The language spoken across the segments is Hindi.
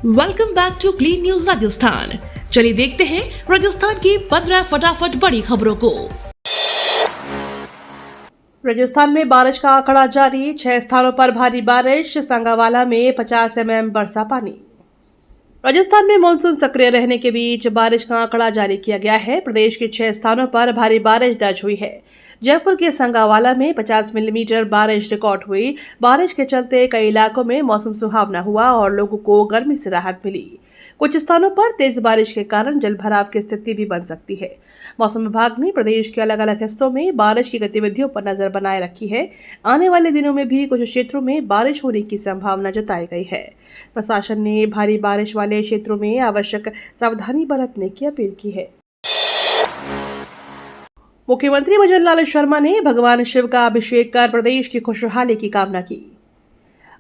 Welcome back to Clean News Rajasthan. चलिए देखते हैं राजस्थान की 15 फटाफट बड़ी खबरों को। राजस्थान में बारिश का आंकड़ा जारी, 6 स्थानों पर भारी बारिश, सांगावाला में 50 mm बरसा पानी। राजस्थान में मानसून सक्रिय रहने के बीच बारिश का आंकड़ा जारी किया गया है। प्रदेश के 6 स्थानों पर भारी बारिश दर्ज हुई है। जयपुर के सांगावाला में 50 मिलीमीटर बारिश रिकॉर्ड हुई। बारिश के चलते कई इलाकों में मौसम सुहावना हुआ और लोगों को गर्मी से राहत मिली। कुछ स्थानों पर तेज बारिश के कारण जलभराव की स्थिति भी बन सकती है। मौसम विभाग ने प्रदेश के अलग अलग हिस्सों में बारिश की गतिविधियों पर नजर बनाए रखी है। आने वाले दिनों में भी कुछ क्षेत्रों में बारिश होने की संभावना जताई गई है। प्रशासन ने भारी बारिश वाले क्षेत्रों में आवश्यक सावधानी बरतने की अपील की है। मुख्यमंत्री भजन लाल शर्मा ने भगवान शिव का अभिषेक कर प्रदेश की खुशहाली की कामना की।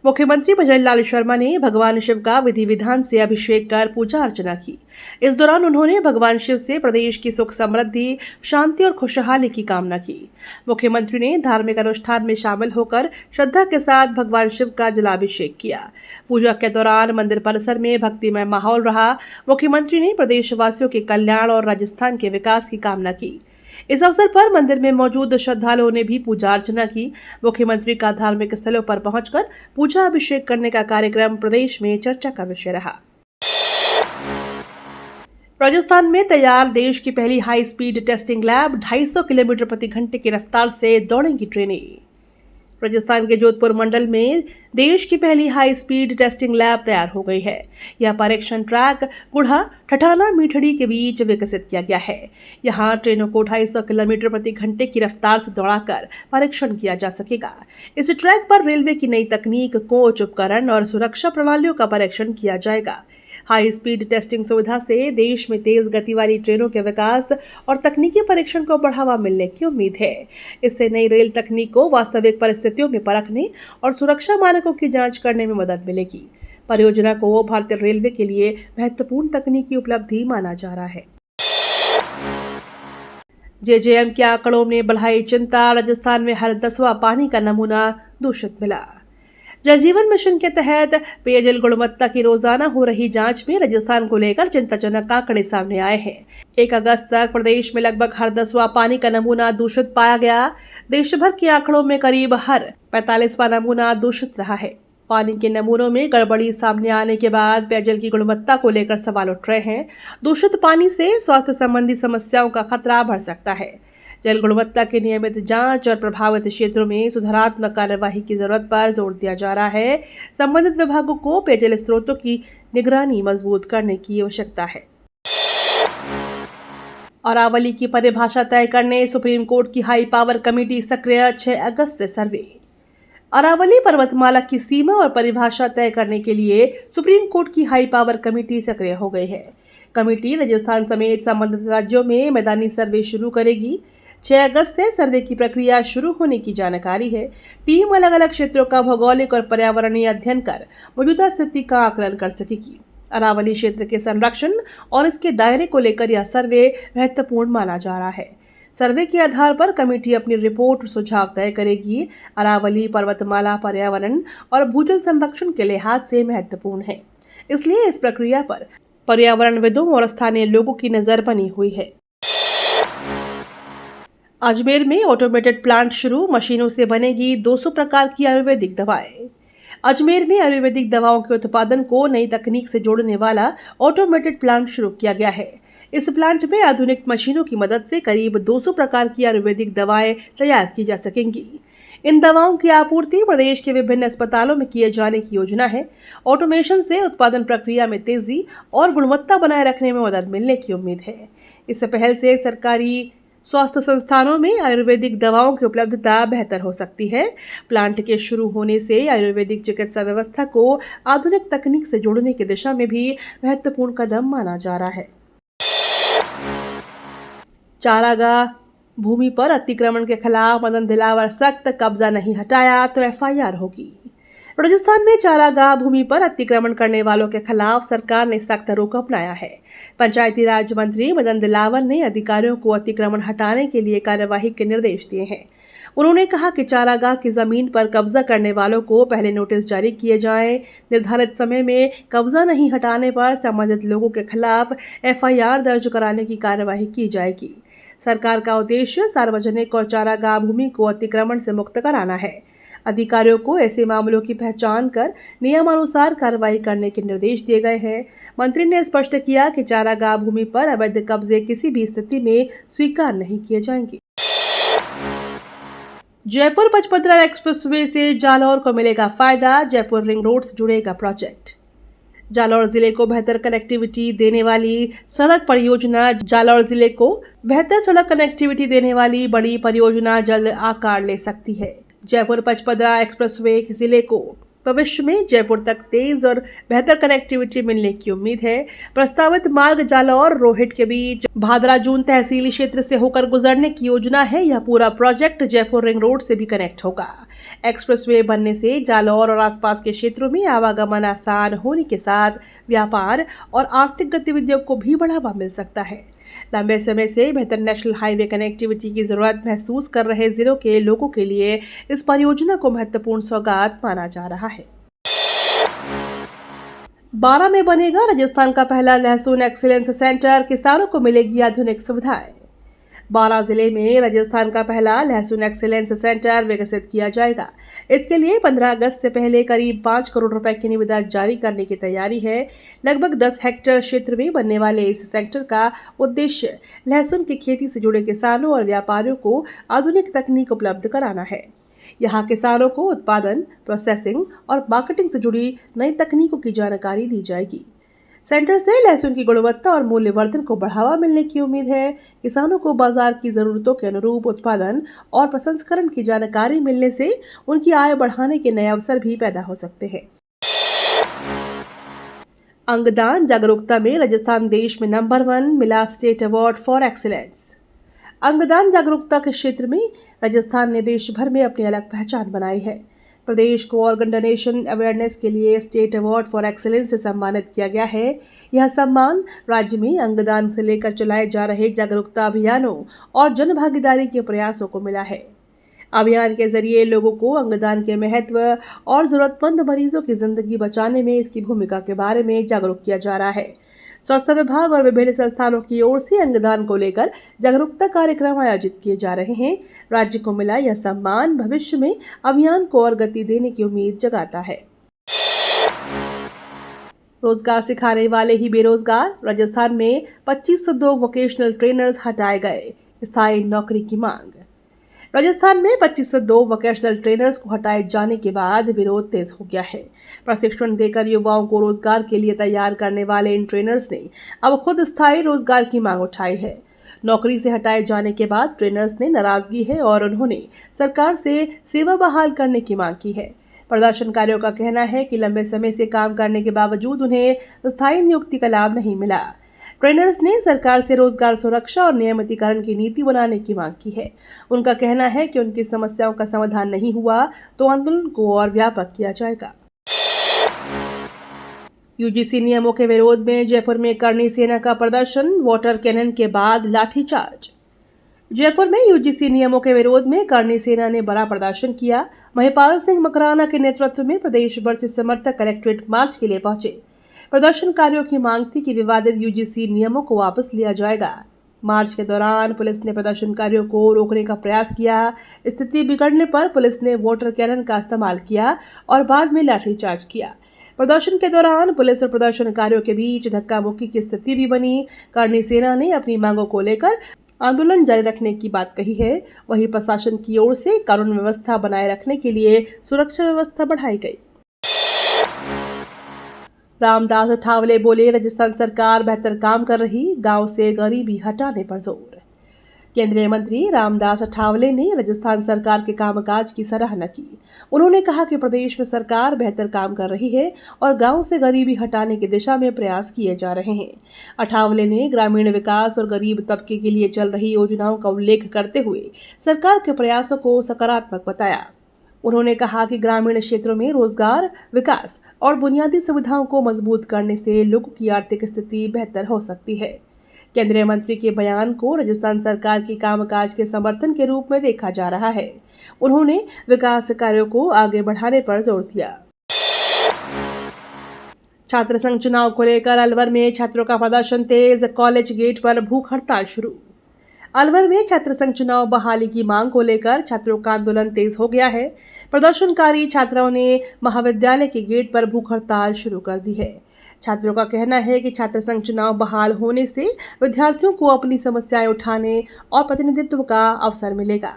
मुख्यमंत्री भजन लाल शर्मा ने भगवान शिव का विधि विधान से अभिषेक कर पूजा अर्चना की। इस दौरान उन्होंने भगवान शिव से प्रदेश की सुख समृद्धि, शांति और खुशहाली की कामना की। मुख्यमंत्री ने धार्मिक अनुष्ठान में शामिल होकर श्रद्धा के साथ भगवान शिव का जलाभिषेक किया। पूजा के दौरान मंदिर परिसर में भक्तिमय माहौल रहा। मुख्यमंत्री ने प्रदेशवासियों के कल्याण और राजस्थान के विकास की कामना की। इस अवसर पर मंदिर में मौजूद श्रद्धालुओं ने भी पूजा अर्चना की। मुख्यमंत्री का धार्मिक स्थलों पर पहुंचकर पूजा अभिषेक करने का कार्यक्रम प्रदेश में चर्चा का विषय रहा। राजस्थान में तैयार देश की पहली high speed testing lab, 250 kilometre प्रति घंटे की रफ्तार से दौड़ेंगी ट्रेनें। राजस्थान के जोधपुर मंडल में देश की पहली हाई स्पीड टेस्टिंग लैब तैयार हो गई है। यह परीक्षण ट्रैक गुढ़ा ठठाना मीठड़ी के बीच विकसित किया गया है। यहां ट्रेनों को 250 किलोमीटर प्रति घंटे की रफ्तार से दौड़ाकर परीक्षण किया जा सकेगा। इस ट्रैक पर रेलवे की नई तकनीक, कोच, उपकरण और सुरक्षा प्रणालियों का परीक्षण किया जाएगा। हाई स्पीड टेस्टिंग सुविधा से देश में तेज गति वाली ट्रेनों के विकास और तकनीकी परीक्षण को बढ़ावा मिलने की उम्मीद है। इससे नई रेल तकनीक को वास्तविक परिस्थितियों में परखने और सुरक्षा मानकों की जांच करने में मदद मिलेगी। परियोजना को भारतीय रेलवे के लिए महत्वपूर्ण तकनीकी उपलब्धि माना जा रहा है। जेजेएम के आंकड़ों ने बढ़ाई चिंता, राजस्थान में हर 10वां पानी का नमूना दूषित मिला। जल जीवन मिशन के तहत पेयजल गुणवत्ता की रोजाना हो रही जांच में राजस्थान को लेकर चिंताजनक आंकड़े सामने आए हैं। 1 अगस्त तक प्रदेश में लगभग हर 10वां पानी का नमूना दूषित पाया गया। देश भर के आंकड़ों में करीब हर 45वां नमूना दूषित रहा है। पानी के नमूनों में गड़बड़ी सामने आने के बाद पेयजल की गुणवत्ता को लेकर सवाल उठ रहे हैं। दूषित पानी से स्वास्थ्य संबंधी समस्याओं का खतरा बढ़ सकता है। जल गुणवत्ता की नियमित जांच और प्रभावित क्षेत्रों में सुधारात्मक कार्यवाही की जरूरत पर जोर दिया जा रहा है। संबंधित विभागों को पेयजल स्रोतों की निगरानी मजबूत करने की आवश्यकता है। अरावली की परिभाषा तय करने सुप्रीम कोर्ट की हाई पावर कमेटी सक्रिय, 6 अगस्त से सर्वे। अरावली पर्वतमाला की सीमा और परिभाषा तय करने के लिए सुप्रीम कोर्ट की हाई पावर कमेटी सक्रिय हो गई है। कमेटी राजस्थान समेत संबंधित राज्यों में मैदानी सर्वे शुरू करेगी। 6 अगस्त से सर्वे की प्रक्रिया शुरू होने की जानकारी है। टीम अलग अलग क्षेत्रों का भौगोलिक और पर्यावरणीय अध्ययन कर मौजूदा स्थिति का आकलन कर सकेगी। अरावली क्षेत्र के संरक्षण और इसके दायरे को लेकर यह सर्वे महत्वपूर्ण माना जा रहा है। सर्वे के आधार पर कमेटी अपनी रिपोर्ट और सुझाव तय करेगी। अरावली पर्वतमाला पर्यावरण और भूजल संरक्षण के लिहाज से महत्वपूर्ण है, इसलिए इस प्रक्रिया पर पर्यावरणविदों और स्थानीय लोगों की नजर बनी हुई है। अजमेर में ऑटोमेटेड प्लांट शुरू, मशीनों से बनेगी 200 प्रकार की आयुर्वेदिक दवाएं। अजमेर में आयुर्वेदिक दवाओं के उत्पादन को नई तकनीक से जोड़ने वाला ऑटोमेटेड प्लांट शुरू किया गया है। इस प्लांट में आधुनिक मशीनों की मदद से करीब 200 प्रकार की आयुर्वेदिक दवाएं तैयार की जा सकेंगी। इन दवाओं की आपूर्ति प्रदेश के विभिन्न अस्पतालों में किए जाने की योजना है। ऑटोमेशन से उत्पादन प्रक्रिया में तेजी और गुणवत्ता बनाए रखने में मदद मिलने की उम्मीद है। इस पहल से सरकारी स्वास्थ्य संस्थानों में आयुर्वेदिक दवाओं की उपलब्धता बेहतर हो सकती है। प्लांट के शुरू होने से आयुर्वेदिक चिकित्सा व्यवस्था को आधुनिक तकनीक से जोड़ने की दिशा में भी महत्वपूर्ण कदम माना जा रहा है। चारागाह भूमि पर अतिक्रमण के खिलाफ मदन दिलावर सख्त, कब्जा नहीं हटाया तो एफआईआर होगी। राजस्थान में चारागाह भूमि पर अतिक्रमण करने वालों के खिलाफ सरकार ने सख्त रुख अपनाया है। पंचायती राज मंत्री मदन दिलावर ने अधिकारियों को अतिक्रमण हटाने के लिए कार्यवाही के निर्देश दिए हैं। उन्होंने कहा कि चारागाह की जमीन पर कब्जा करने वालों को पहले नोटिस जारी किए जाएं। निर्धारित समय में कब्जा नहीं हटाने पर संबंधित लोगों के खिलाफ एफआईआर दर्ज कराने की कार्यवाही की जाएगी। सरकार का उद्देश्य सार्वजनिक और चारागाह भूमि को अतिक्रमण से मुक्त कराना है। अधिकारियों को ऐसे मामलों की पहचान कर नियमानुसार कार्रवाई करने के निर्देश दिए गए हैं। मंत्री ने स्पष्ट किया कि चारागाह भूमि पर अवैध कब्जे किसी भी स्थिति में स्वीकार नहीं किए जाएंगे। जयपुर पचपदरा एक्सप्रेसवे से जालौर को मिलेगा फायदा, जयपुर रिंग रोड से जुड़ेगा प्रोजेक्ट। जालौर जिले को बेहतर कनेक्टिविटी देने वाली सड़क परियोजना जालौर जिले को बेहतर सड़क कनेक्टिविटी देने वाली बड़ी परियोजना जल्द आकार ले सकती है। जयपुर पचपदरा एक्सप्रेसवे जिले को भविष्य में जयपुर तक तेज और बेहतर कनेक्टिविटी मिलने की उम्मीद है। प्रस्तावित मार्ग जालौर रोहिट के बीच भादरा-जून तहसीली क्षेत्र से होकर गुजरने की योजना है। यह पूरा प्रोजेक्ट जयपुर रिंग रोड से भी कनेक्ट होगा। एक्सप्रेसवे बनने से जालौर और आसपास के क्षेत्रों में आवागमन आसान होने के साथ व्यापार और आर्थिक गतिविधियों को भी बढ़ावा मिल सकता है। लंबे समय से बेहतर नेशनल हाईवे कनेक्टिविटी की जरूरत महसूस कर रहे जिलों के लोगों के लिए इस परियोजना को महत्वपूर्ण सौगात माना जा रहा है। 12 में बनेगा राजस्थान का पहला लहसुन एक्सीलेंस सेंटर, किसानों को मिलेगी आधुनिक सुविधाएं। 12 जिले में राजस्थान का पहला लहसुन एक्सीलेंस सेंटर विकसित किया जाएगा। इसके लिए 15 अगस्त से पहले करीब 5 करोड़ रुपए की निविदा जारी करने की तैयारी है। लगभग 10 हेक्टेयर क्षेत्र में बनने वाले इस सेंटर का उद्देश्य लहसुन की खेती से जुड़े किसानों और व्यापारियों को आधुनिक तकनीक उपलब्ध कराना है। यहाँ किसानों को उत्पादन, प्रोसेसिंग और मार्केटिंग से जुड़ी नई तकनीकों की जानकारी दी जाएगी। सेंटर से लहसुन की गुणवत्ता और मूल्यवर्धन को बढ़ावा मिलने की उम्मीद है। किसानों को बाजार की जरूरतों के अनुरूप उत्पादन और प्रसंस्करण की जानकारी मिलने से उनकी आय बढ़ाने के नए अवसर भी पैदा हो सकते हैं। अंगदान जागरूकता में राजस्थान देश में नंबर 1 मिला स्टेट अवार्ड फॉर एक्सीलेंस। अंगदान जागरूकता के क्षेत्र में राजस्थान ने देश भर में अपनी अलग पहचान बनाई है। प्रदेश को ऑर्गन डोनेशन अवेयरनेस के लिए स्टेट अवार्ड फॉर एक्सीलेंस से सम्मानित किया गया है। यह सम्मान राज्य में अंगदान से लेकर चलाए जा रहे जागरूकता अभियानों और जन भागीदारी के प्रयासों को मिला है। अभियान के जरिए लोगों को अंगदान के महत्व और जरूरतमंद मरीजों की जिंदगी बचाने में इसकी भूमिका के बारे में जागरूक किया जा रहा है। स्वास्थ्य विभाग और विभिन्न संस्थानों की ओर से अंगदान को लेकर जागरूकता कार्यक्रम आयोजित किए जा रहे हैं। राज्य को मिला यह सम्मान भविष्य में अभियान को और गति देने की उम्मीद जगाता है। रोजगार सिखाने वाले ही बेरोजगार, राजस्थान में 2502 वोकेशनल ट्रेनर्स हटाए गए, स्थायी नौकरी की मांग। राजस्थान में 2502 वोकेशनल ट्रेनर्स को हटाए जाने के बाद विरोध तेज हो गया है। प्रशिक्षण देकर युवाओं को रोजगार के लिए तैयार करने वाले इन ट्रेनर्स ने अब खुद स्थायी रोजगार की मांग उठाई है। नौकरी से हटाए जाने के बाद ट्रेनर्स ने नाराजगी है और उन्होंने सरकार से सेवा बहाल करने की मांग की है। प्रदर्शनकारियों का कहना है कि लंबे समय से काम करने के बावजूद उन्हें स्थायी नियुक्ति का लाभ नहीं मिला। ट्रेनर्स ने सरकार से रोजगार सुरक्षा और नियमितीकरण की नीति बनाने की मांग की है। उनका कहना है कि उनकी समस्याओं का समाधान नहीं हुआ तो आंदोलन को और व्यापक किया जाएगा। यूजीसी नियमों के विरोध में जयपुर में करनी सेना का प्रदर्शन, वाटर कैनन के बाद लाठीचार्ज। जयपुर में यूजीसी नियमों के विरोध में करनी सेना ने बड़ा प्रदर्शन किया। महिपाल सिंह मकराना के नेतृत्व में प्रदेश भर से समर्थक कलेक्ट्रेट मार्च के लिए पहुंचे। प्रदर्शनकारियों की मांग थी कि विवादित यूजीसी नियमों को वापस लिया जाएगा। मार्च के दौरान पुलिस ने प्रदर्शनकारियों को रोकने का प्रयास किया। स्थिति बिगड़ने पर पुलिस ने वाटर कैनन का इस्तेमाल किया और बाद में लाठीचार्ज किया। प्रदर्शन के दौरान पुलिस और प्रदर्शनकारियों के बीच धक्का मुक्की की स्थिति भी बनी। करनी सेना ने अपनी मांगों को लेकर आंदोलन जारी रखने की बात कही है। वहीं प्रशासन की ओर से कानून व्यवस्था बनाए रखने के लिए सुरक्षा व्यवस्था बढ़ाई गई। रामदास अठावले बोले, राजस्थान सरकार बेहतर काम कर रही, गांव से गरीबी हटाने पर जोर। केंद्रीय मंत्री रामदास अठावले ने राजस्थान सरकार के कामकाज की सराहना की। उन्होंने कहा कि प्रदेश में सरकार बेहतर काम कर रही है और गांव से गरीबी हटाने की दिशा में प्रयास किए जा रहे हैं। अठावले ने ग्रामीण विकास और गरीब तबके के लिए चल रही योजनाओं का उल्लेख करते हुए सरकार के प्रयासों को सकारात्मक बताया। उन्होंने कहा कि ग्रामीण क्षेत्रों में रोजगार, विकास और बुनियादी सुविधाओं को मजबूत करने से लोगों की आर्थिक स्थिति बेहतर हो सकती है। केंद्रीय मंत्री के बयान को राजस्थान सरकार की कामकाज के समर्थन के रूप में देखा जा रहा है। उन्होंने विकास कार्यों को आगे बढ़ाने पर जोर दिया। छात्र संघ चुनाव को लेकर अलवर में छात्रों का प्रदर्शन तेज, कॉलेज गेट पर भूख हड़ताल शुरू। अलवर में छात्र संघ चुनाव बहाली की मांग को लेकर छात्रों का आंदोलन तेज हो गया है। प्रदर्शनकारी छात्राओं ने महाविद्यालय के गेट पर भूख हड़ताल शुरू कर दी है। छात्रों का कहना है कि छात्र संघ चुनाव बहाल होने से विद्यार्थियों को अपनी समस्याएं उठाने और प्रतिनिधित्व का अवसर मिलेगा।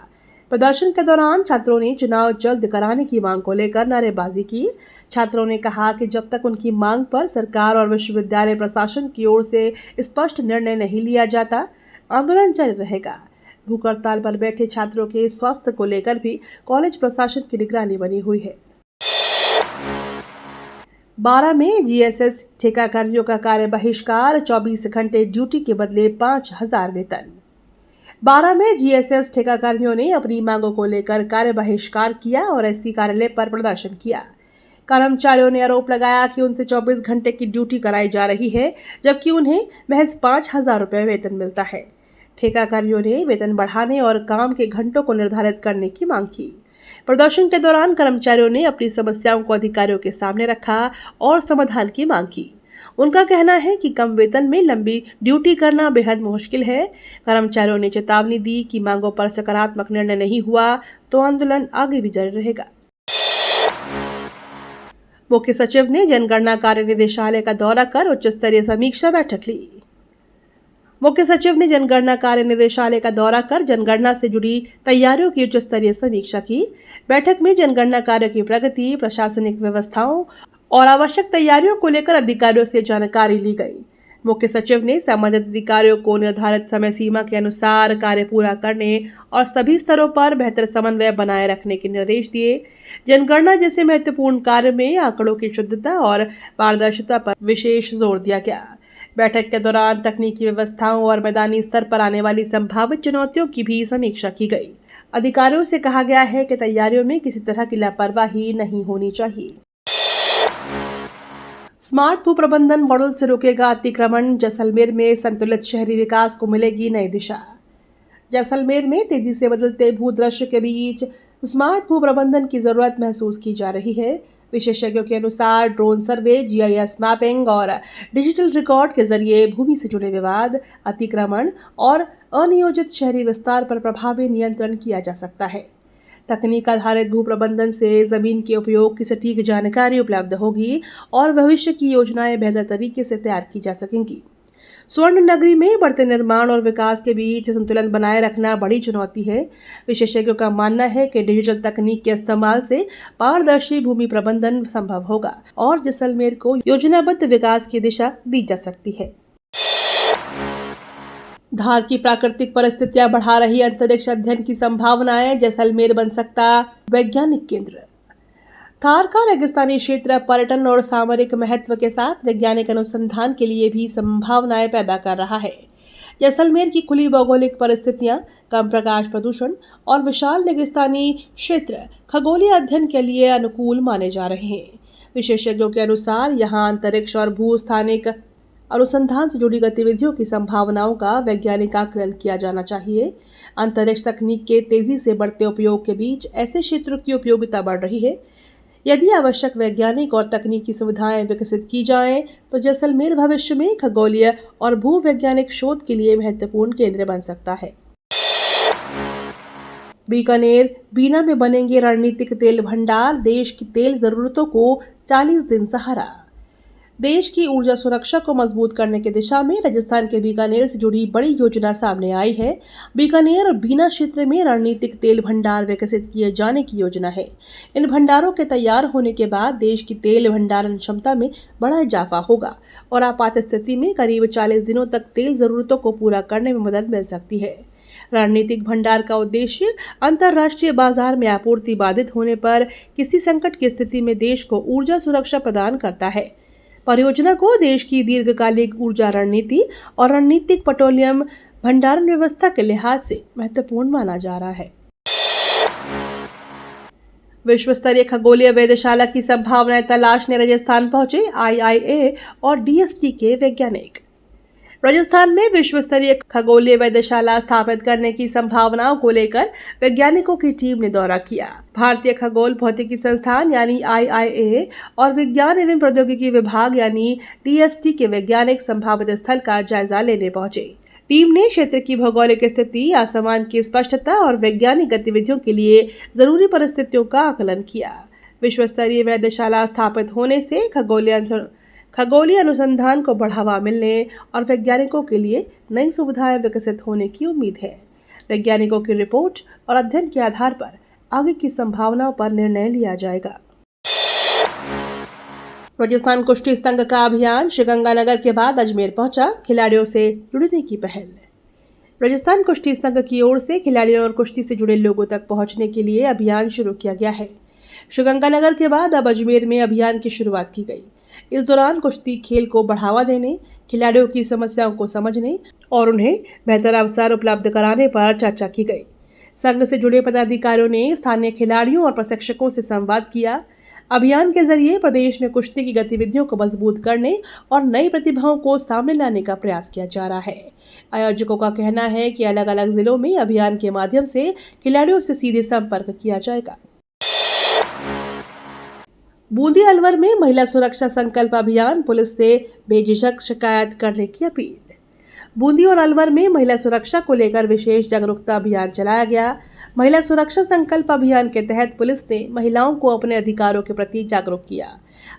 प्रदर्शन के दौरान छात्रों ने चुनाव जल्द कराने की मांग को लेकर नारेबाजी की। छात्रों ने कहा कि जब तक उनकी मांग पर सरकार और विश्वविद्यालय प्रशासन की ओर से स्पष्ट निर्णय नहीं लिया जाता, आंदोलन जारी रहेगा। भूख हड़ताल पर बैठे छात्रों के स्वास्थ्य को लेकर भी कॉलेज प्रशासन की निगरानी बनी हुई है। 12 में जीएसएस ठेकेदारियों का कार्य बहिष्कार, 24 घंटे ड्यूटी के बदले 5,000 वेतन। 12 में जीएसएस ठेकेदारियों ने अपनी मांगों को लेकर कार्य बहिष्कार किया और एससी कार्यालय पर प्रदर्शन किया। कर्मचारियों ने आरोप लगाया कि उनसे 24 घंटे की ड्यूटी कराई जा रही है, जबकि उन्हें महज 5,000 रुपये वेतन मिलता है। ठेकेदारियों ने वेतन बढ़ाने और काम के घंटों को निर्धारित करने की मांग की। प्रदर्शन के दौरान कर्मचारियों ने अपनी समस्याओं को अधिकारियों के सामने रखा और समाधान की मांग की। उनका कहना है कि कम वेतन में लंबी ड्यूटी करना बेहद मुश्किल है। कर्मचारियों ने चेतावनी दी कि मांगों पर सकारात्मक निर्णय नहीं हुआ तो आंदोलन आगे भी जारी रहेगा। मुख्य सचिव ने जनगणना कार्य निदेशालय का दौरा कर उच्च स्तरीय समीक्षा बैठक ली। मुख्य सचिव ने जनगणना कार्य निदेशालय का दौरा कर जनगणना से जुड़ी तैयारियों की उच्च स्तरीय समीक्षा की। बैठक में जनगणना कार्य की प्रगति, प्रशासनिक व्यवस्थाओं और आवश्यक तैयारियों को लेकर अधिकारियों से जानकारी ली गई। मुख्य सचिव ने संबंधित अधिकारियों को निर्धारित समय सीमा के अनुसार कार्य पूरा करने और सभी स्तरों पर बेहतर समन्वय बनाए रखने के निर्देश दिए। जनगणना जैसे महत्वपूर्ण कार्य में आंकड़ों की शुद्धता और पारदर्शिता पर विशेष जोर दिया गया। बैठक के दौरान तकनीकी व्यवस्थाओं और मैदानी स्तर पर आने वाली संभावित चुनौतियों की भी समीक्षा की गई। अधिकारियों से कहा गया है कि तैयारियों में किसी तरह की लापरवाही नहीं होनी चाहिए। स्मार्ट भू प्रबंधन मॉडल से रोकेगा अतिक्रमण, जैसलमेर में संतुलित शहरी विकास को मिलेगी नई दिशा। जैसलमेर में तेजी से बदलते भू दृश्य के बीच स्मार्ट भू प्रबंधन की जरूरत महसूस की जा रही है। विशेषज्ञों के अनुसार ड्रोन सर्वे, जीआईएस मैपिंग और डिजिटल रिकॉर्ड के जरिए भूमि से जुड़े विवाद, अतिक्रमण और अनियोजित शहरी विस्तार पर प्रभावी नियंत्रण किया जा सकता है। तकनीक आधारित भू प्रबंधन से जमीन के उपयोग की सटीक जानकारी उपलब्ध होगी और भविष्य की योजनाएं बेहतर तरीके से तैयार की जा सकेंगी। स्वर्ण नगरी में बढ़ते निर्माण और विकास के बीच संतुलन बनाए रखना बड़ी चुनौती है। विशेषज्ञों का मानना है कि डिजिटल तकनीक के इस्तेमाल से पारदर्शी भूमि प्रबंधन संभव होगा और जैसलमेर को योजनाबद्ध विकास की दिशा दी जा सकती है। धार की प्राकृतिक परिस्थितियां बढ़ा रही अंतरिक्ष अध्ययन की संभावनाएं, जैसलमेर बन सकता वैज्ञानिक केंद्र। थार का रेगिस्तानी क्षेत्र पर्यटन और सामरिक महत्व के साथ वैज्ञानिक अनुसंधान के लिए भी संभावनाएं पैदा कर रहा है। जैसलमेर की खुली भौगोलिक परिस्थितियां, कम प्रकाश प्रदूषण और विशाल रेगिस्तानी क्षेत्र खगोलीय अध्ययन के लिए अनुकूल माने जा रहे हैं। विशेषज्ञों के अनुसार यहां अंतरिक्ष और भूस्थानिक अनुसंधान से जुड़ी गतिविधियों की संभावनाओं का वैज्ञानिक आकलन किया जाना चाहिए। अंतरिक्ष तकनीक के तेजी से बढ़ते उपयोग के बीच ऐसे क्षेत्रों की उपयोगिता बढ़ रही है। यदि आवश्यक वैज्ञानिक और तकनीकी सुविधाएं विकसित की जाएं, तो जैसलमेर भविष्य में खगोलीय और भूवैज्ञानिक शोध के लिए महत्वपूर्ण केंद्र बन सकता है। बीकानेर, बीना में बनेंगे रणनीतिक तेल भंडार, देश की तेल जरूरतों को 40 दिन सहारा। देश की ऊर्जा सुरक्षा को मजबूत करने की दिशा में राजस्थान के बीकानेर से जुड़ी बड़ी योजना सामने आई है। बीकानेर और बीना क्षेत्र में रणनीतिक तेल भंडार विकसित किए जाने की योजना है। इन भंडारों के तैयार होने के बाद देश की तेल भंडारण क्षमता में बड़ा इजाफा होगा और आपात स्थिति में करीब 40 दिनों तक तेल जरूरतों को पूरा करने में मदद मिल सकती है। रणनीतिक भंडार का उद्देश्य अंतर्राष्ट्रीय बाजार में आपूर्ति बाधित होने पर किसी संकट की स्थिति में देश को ऊर्जा सुरक्षा प्रदान करता है। परियोजना को देश की दीर्घकालिक ऊर्जा रणनीति और रणनीतिक पेट्रोलियम भंडारण व्यवस्था के लिहाज से महत्वपूर्ण माना जा रहा है। विश्व स्तरीय खगोलीय वेधशाला की संभावनाएं तलाशने राजस्थान पहुंचे आईआईए और डीएसटी के वैज्ञानिक। राजस्थान में विश्व स्तरीय खगोलीय वेधशाला स्थापित करने की संभावनाओं को लेकर वैज्ञानिकों की टीम ने दौरा किया। भारतीय खगोल भौतिकी संस्थान यानी IIA और विज्ञान एवं प्रौद्योगिकी विभाग यानी DST के वैज्ञानिक संभावित स्थल का जायजा लेने पहुंचे। टीम ने क्षेत्र की भौगोलिक स्थिति, आसमान की स्पष्टता और वैज्ञानिक गतिविधियों के लिए जरूरी परिस्थितियों का आकलन किया। विश्व स्तरीय वेधशाला स्थापित होने से खगोलीय अनुसंधान को बढ़ावा मिलने और वैज्ञानिकों के लिए नई सुविधाएं विकसित होने की उम्मीद है। वैज्ञानिकों की रिपोर्ट और अध्ययन के आधार पर आगे की संभावनाओं पर निर्णय लिया जाएगा। राजस्थान कुश्ती संघ का अभियान श्रीगंगानगर के बाद अजमेर पहुंचा, खिलाड़ियों से जुड़ने की पहल। राजस्थान कुश्ती संघ की ओर से खिलाड़ियों और कुश्ती से जुड़े लोगों तक पहुंचने के लिए अभियान शुरू किया गया है। श्रीगंगानगर के बाद अब अजमेर में अभियान की शुरुआत की गई। इस दौरान कुश्ती खेल को बढ़ावा देने, खिलाड़ियों की समस्याओं को समझने और उन्हें बेहतर अवसर उपलब्ध कराने पर चर्चा की गई। संघ से जुड़े पदाधिकारियों ने स्थानीय खिलाड़ियों और प्रशिक्षकों से संवाद किया। अभियान के जरिए प्रदेश में कुश्ती की गतिविधियों को मजबूत करने और नई प्रतिभाओं को सामने लाने का प्रयास किया जा रहा है। आयोजकों का कहना है कि अलग अलग जिलों में अभियान के माध्यम से खिलाड़ियों से सीधे संपर्क किया जाएगा। बूंदी अलवर में महिला सुरक्षा संकल्प अभियान, पुलिस से बेझिझक शिकायत करने की अपील। बूंदी और अलवर में महिला सुरक्षा को लेकर विशेष जागरूकता अभियान चलाया गया। महिला सुरक्षा संकल्प अभियान के तहत पुलिस ने महिलाओं को अपने अधिकारों के प्रति जागरूक किया।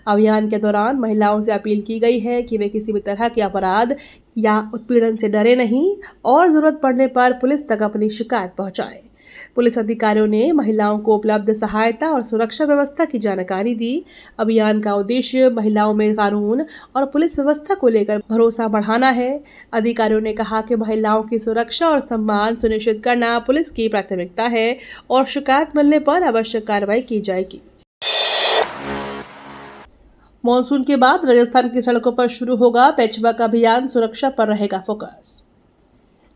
अभियान के दौरान महिलाओं से अपील की गई है कि वे किसी भी तरह के अपराध या उत्पीड़न से डरे नहीं और जरूरत पड़ने पर पुलिस तक अपनी शिकायत पहुंचाएं। पुलिस अधिकारियों ने महिलाओं को उपलब्ध सहायता और सुरक्षा व्यवस्था की जानकारी दी। अभियान का उद्देश्य महिलाओं में कानून और पुलिस व्यवस्था को लेकर भरोसा बढ़ाना है। अधिकारियों ने कहा कि महिलाओं की सुरक्षा और सम्मान सुनिश्चित करना पुलिस की प्राथमिकता है और शिकायत मिलने पर आवश्यक कार्रवाई की जाएगी। मॉनसून के बाद राजस्थान की सड़कों पर शुरू होगा पैचवर्क अभियान, सुरक्षा पर रहेगा फोकस।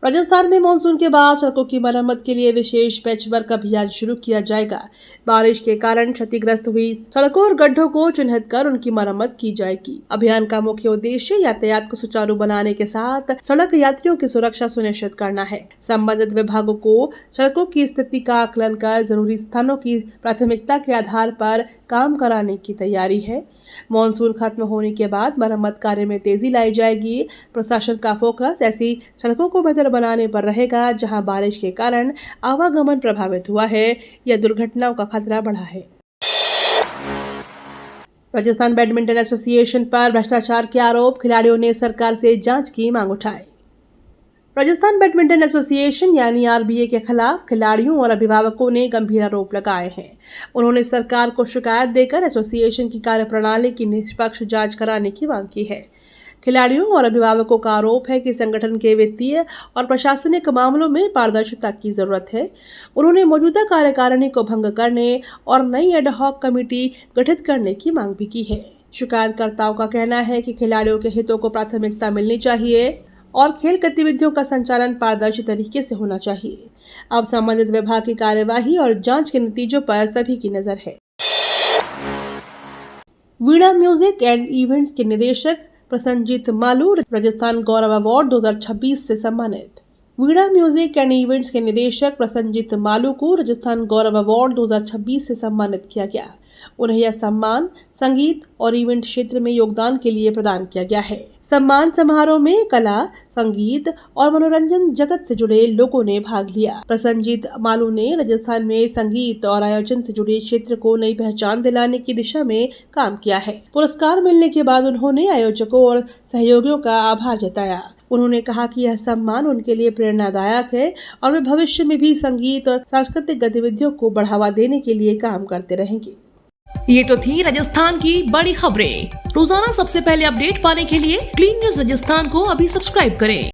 राजस्थान में मानसून के बाद सड़कों की मरम्मत के लिए विशेष पैचवर्क अभियान शुरू किया जाएगा। बारिश के कारण क्षतिग्रस्त हुई सड़कों और गड्ढों को चिन्हित कर उनकी मरम्मत की जाएगी। अभियान का मुख्य उद्देश्य यातायात को सुचारू बनाने के साथ सड़क यात्रियों की सुरक्षा सुनिश्चित करना है। संबंधित विभागों को सड़कों की स्थिति का आकलन कर जरूरी स्थानों की प्राथमिकता के आधार पर काम कराने की तैयारी है। मॉनसून खत्म होने के बाद मरम्मत कार्य में तेजी लाई जाएगी। प्रशासन का फोकस ऐसी सड़कों को बेहतर बनाने पर रहेगा जहां बारिश के कारण आवागमन प्रभावित हुआ है या दुर्घटनाओं का खतरा बढ़ा है। राजस्थान बैडमिंटन एसोसिएशन पर भ्रष्टाचार के आरोप, खिलाड़ियों ने सरकार से जांच की मांग उठाई। राजस्थान बैडमिंटन एसोसिएशन यानी RBA के खिलाफ खिलाड़ियों और अभिभावकों ने गंभीर आरोप लगाए हैं। उन्होंने सरकार को शिकायत देकर एसोसिएशन की कार्यप्रणाली की निष्पक्ष जांच कराने की मांग की है। खिलाड़ियों और अभिभावकों का आरोप है कि संगठन के वित्तीय और प्रशासनिक मामलों में पारदर्शिता की जरूरत है। उन्होंने मौजूदा कार्यकारिणी को भंग करने और नई एडहॉक कमेटी गठित करने की मांग भी की है। शिकायतकर्ताओं का कहना है कि खिलाड़ियों के हितों को प्राथमिकता मिलनी चाहिए और खेल गतिविधियों का संचालन पारदर्शी तरीके से होना चाहिए। अब संबंधित विभाग की कार्यवाही और जांच के नतीजों पर सभी की नजर है। वीणा म्यूजिक एंड इवेंट्स के निदेशक प्रसन्नजीत मालू राजस्थान गौरव अवार्ड 2026 से सम्मानित। वीणा म्यूजिक एंड इवेंट्स के निदेशक प्रसन्नजीत मालू को राजस्थान गौरव अवार्ड 2026 से सम्मानित किया गया। उन्हें यह सम्मान संगीत और इवेंट क्षेत्र में योगदान के लिए प्रदान किया गया है। सम्मान समारोह में कला, संगीत और मनोरंजन जगत से जुड़े लोगों ने भाग लिया। प्रसन्नजीत मालू ने राजस्थान में संगीत और आयोजन से जुड़े क्षेत्र को नई पहचान दिलाने की दिशा में काम किया है। पुरस्कार मिलने के बाद उन्होंने आयोजकों और सहयोगियों का आभार जताया। उन्होंने कहा कि यह सम्मान उनके लिए प्रेरणादायक है और वे भविष्य में भी संगीत और सांस्कृतिक गतिविधियों को बढ़ावा देने के लिए काम करते रहेंगे। ये तो थी राजस्थान की बड़ी खबरें। रोजाना सबसे पहले अपडेट पाने के लिए क्लीन न्यूज राजस्थान को अभी सब्सक्राइब करें।